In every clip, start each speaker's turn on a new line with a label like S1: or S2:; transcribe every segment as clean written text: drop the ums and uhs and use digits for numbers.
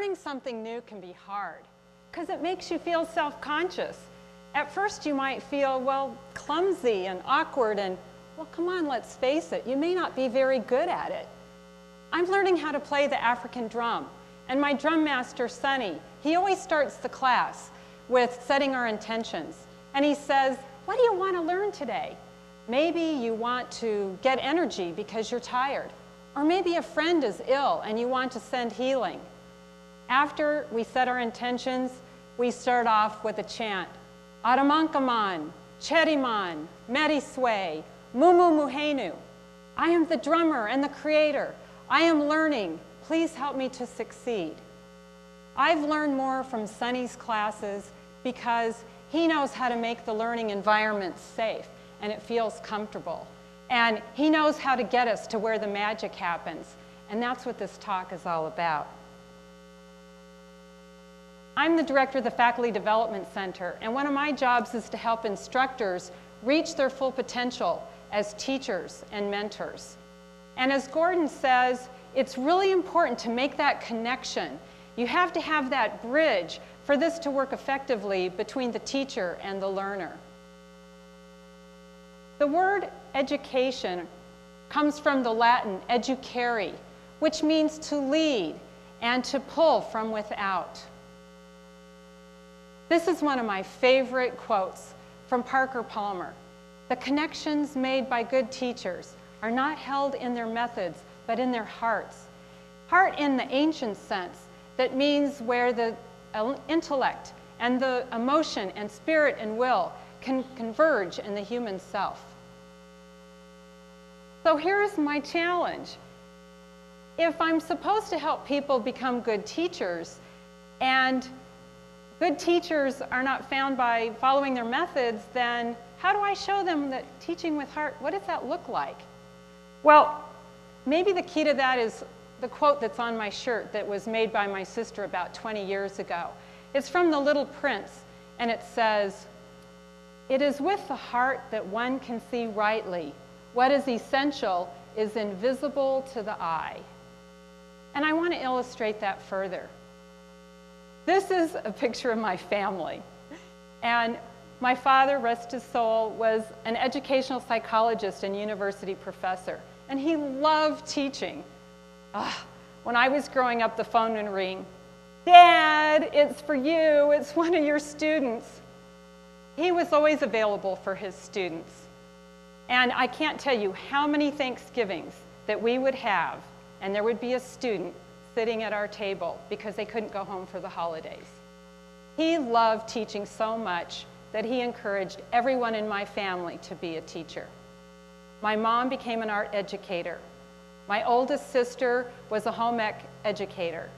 S1: Learning something new can be hard because it makes you feel self-conscious. At first you might feel, well, clumsy and awkward and, well, come on, let's face it, you may not be very good at it. I'm learning how to play the African drum, and my drum master, Sonny, he always starts the class with setting our intentions. And he says, what do you want to learn today? Maybe you want to get energy because you're tired. Or maybe a friend is ill and you want to send healing. After we set our intentions, we start off with a chant. Aramankaman, Cheriman, Meriswe, Mumu Muhenu. I am the drummer and the creator. I am learning. Please help me to succeed. I've learned more from Sonny's classes because he knows how to make the learning environment safe and it feels comfortable. And he knows how to get us to where the magic happens. And that's what this talk is all about. I'm the director of the Faculty Development Center, and one of my jobs is to help instructors reach their full potential as teachers and mentors. And as Gordon says, it's really important to make that connection. You have to have that bridge for this to work effectively between the teacher and the learner. The word education comes from the Latin educare, which means to lead and to pull from without. This is one of my favorite quotes from Parker Palmer. The connections made by good teachers are not held in their methods, but in their hearts. Heart in the ancient sense, that means where the intellect and the emotion and spirit and will can converge in the human self. So here's my challenge. If I'm supposed to help people become good teachers, and good teachers are not found by following their methods, then how do I show them that teaching with heart, what does that look like? Well, maybe the key to that is the quote that's on my shirt that was made by my sister about 20 years ago. It's from The Little Prince, and it says, "It is with the heart that one can see rightly. What is essential is invisible to the eye." And I want to illustrate that further. This is a picture of my family. And my father, rest his soul, was an educational psychologist and university professor. And he loved teaching. When I was growing up, the phone would ring. "Dad, it's for you. It's one of your students." He was always available for his students. And I can't tell you how many Thanksgivings that we would have, and there would be a student sitting at our table because they couldn't go home for the holidays. He loved teaching so much that he encouraged everyone in my family to be a teacher. My mom became an art educator. My oldest sister was a home ec educator.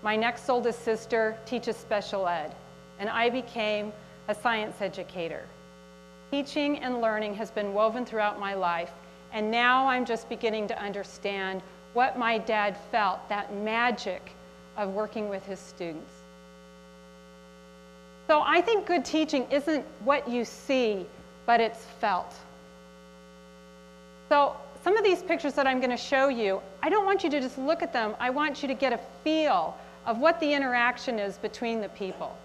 S1: My next oldest sister teaches special ed, and I became a science educator. Teaching and learning has been woven throughout my life, and now I'm just beginning to understand what my dad felt, that magic of working with his students. So I think good teaching isn't what you see, but it's felt. So some of these pictures that I'm going to show you, I don't want you to just look at them. I want you to get a feel of what the interaction is between the people.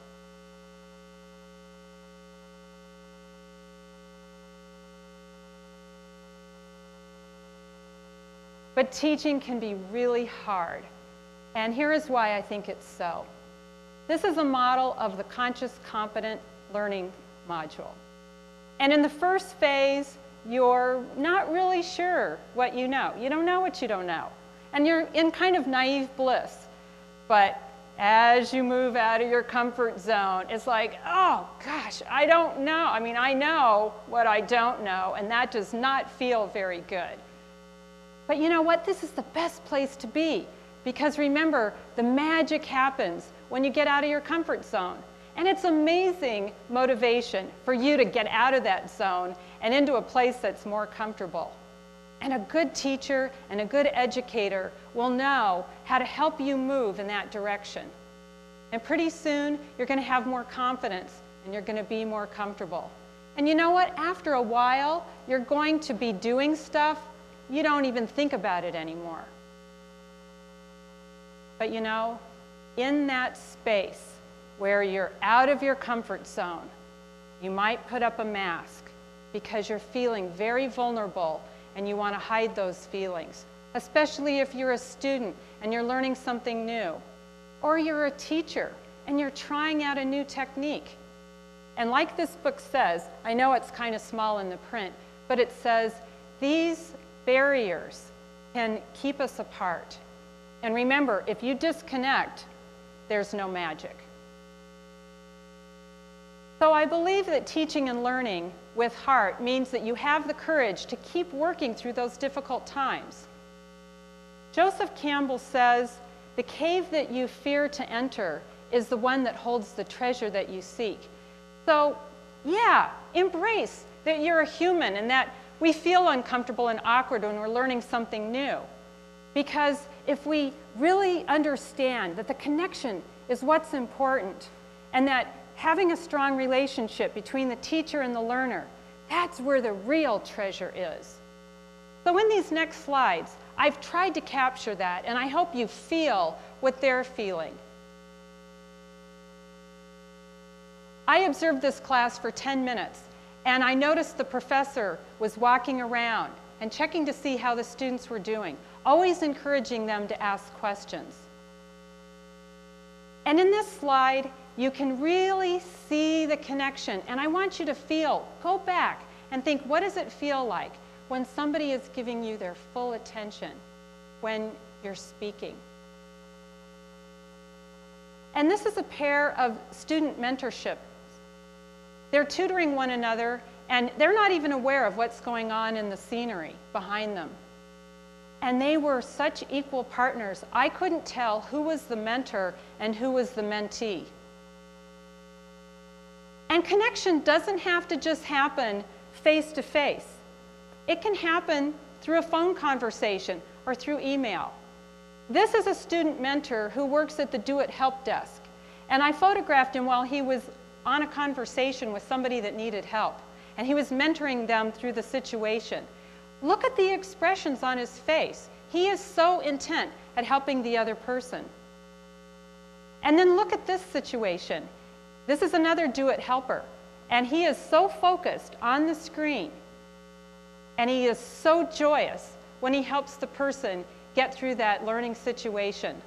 S1: But teaching can be really hard. And here is why I think it's so. This is a model of the Conscious Competent Learning module. And in the first phase, you're not really sure what you know. You don't know what you don't know. And you're in kind of naive bliss. But as you move out of your comfort zone, it's like, oh gosh, I don't know. I mean, I know what I don't know, and that does not feel very good. But you know what? This is the best place to be. Because remember, the magic happens when you get out of your comfort zone. And it's amazing motivation for you to get out of that zone and into a place that's more comfortable. And a good teacher and a good educator will know how to help you move in that direction. And pretty soon, you're going to have more confidence and you're going to be more comfortable. And you know what? After a while, you're going to be doing stuff you don't even think about it anymore. But you know, in that space where you're out of your comfort zone, you might put up a mask because you're feeling very vulnerable and you want to hide those feelings, especially if you're a student and you're learning something new, or you're a teacher and you're trying out a new technique. And like this book says, I know it's kind of small in the print, but it says these barriers can keep us apart. And remember, if you disconnect, there's no magic. So I believe that teaching and learning with heart means that you have the courage to keep working through those difficult times. Joseph Campbell says, "The cave that you fear to enter is the one that holds the treasure that you seek." So, yeah, embrace that you're a human and that we feel uncomfortable and awkward when we're learning something new. Because if we really understand that the connection is what's important and that having a strong relationship between the teacher and the learner, that's where the real treasure is. So in these next slides, I've tried to capture that, and I hope you feel what they're feeling. I observed this class for 10 minutes, and I noticed the professor was walking around and checking to see how the students were doing, always encouraging them to ask questions. And in this slide, you can really see the connection, and I want you to go back and think, what does it feel like when somebody is giving you their full attention when you're speaking? And this is a pair of student mentorship. They're tutoring one another, and they're not even aware of what's going on in the scenery behind them. And they were such equal partners, I couldn't tell who was the mentor and who was the mentee. And connection doesn't have to just happen face to face. It can happen through a phone conversation or through email. This is a student mentor who works at the Do It Help Desk. And I photographed him while he was on a conversation with somebody that needed help. And he was mentoring them through the situation. Look at the expressions on his face. He is so intent at helping the other person. And then look at this situation. This is another Do It helper. And he is so focused on the screen. And he is so joyous when he helps the person get through that learning situation.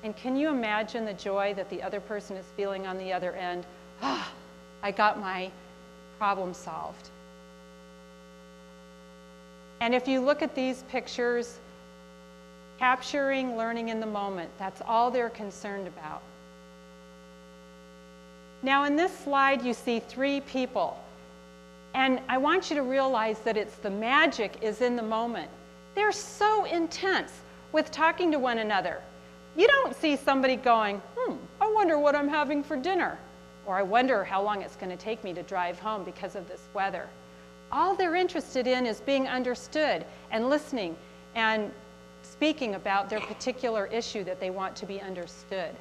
S1: And can you imagine the joy that the other person is feeling on the other end? Ah, I got my problem solved. And if you look at these pictures, capturing learning in the moment, that's all they're concerned about. Now in this slide you see 3 people. And I want you to realize that it's the magic is in the moment. They're so intense with talking to one another. You don't see somebody going, I wonder what I'm having for dinner. Or I wonder how long it's going to take me to drive home because of this weather. All they're interested in is being understood and listening and speaking about their particular issue that they want to be understood.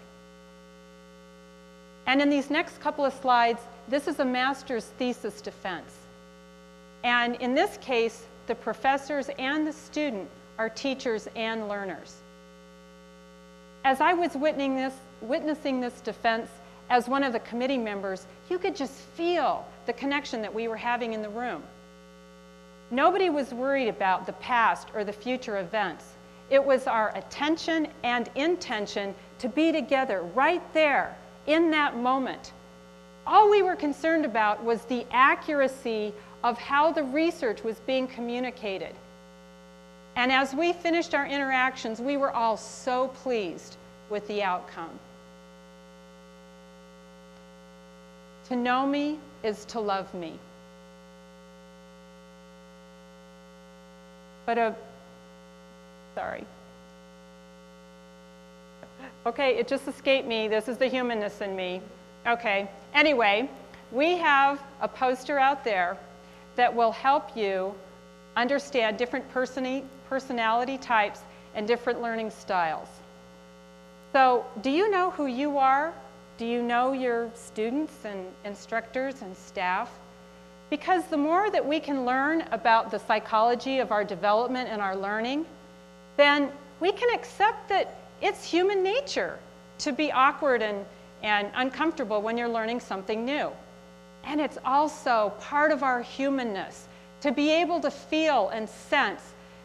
S1: And in these next couple of slides, this is a master's thesis defense. And in this case, the professors and the student are teachers and learners. As I was witnessing this defense as one of the committee members, you could just feel the connection that we were having in the room. Nobody was worried about the past or the future events. It was our attention and intention to be together right there in that moment. All we were concerned about was the accuracy of how the research was being communicated. And as we finished our interactions, we were all so pleased with the outcome. To know me is to love me. But sorry. Okay, it just escaped me. This is the humanness in me. Okay, anyway, we have a poster out there that will help you understand different personality types and different learning styles. So, do you know who you are? Do you know your students and instructors and staff? Because the more that we can learn about the psychology of our development and our learning, then we can accept that it's human nature to be awkward and uncomfortable when you're learning something new. And it's also part of our humanness to be able to feel and sense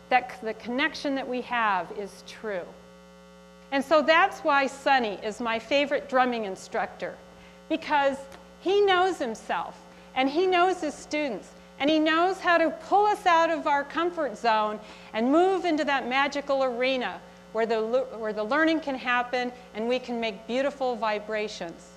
S1: that the connection that we have is true. And so that's why Sonny is my favorite drumming instructor, because he knows himself and he knows his students and he knows how to pull us out of our comfort zone and move into that magical arena where the learning can happen and we can make beautiful vibrations.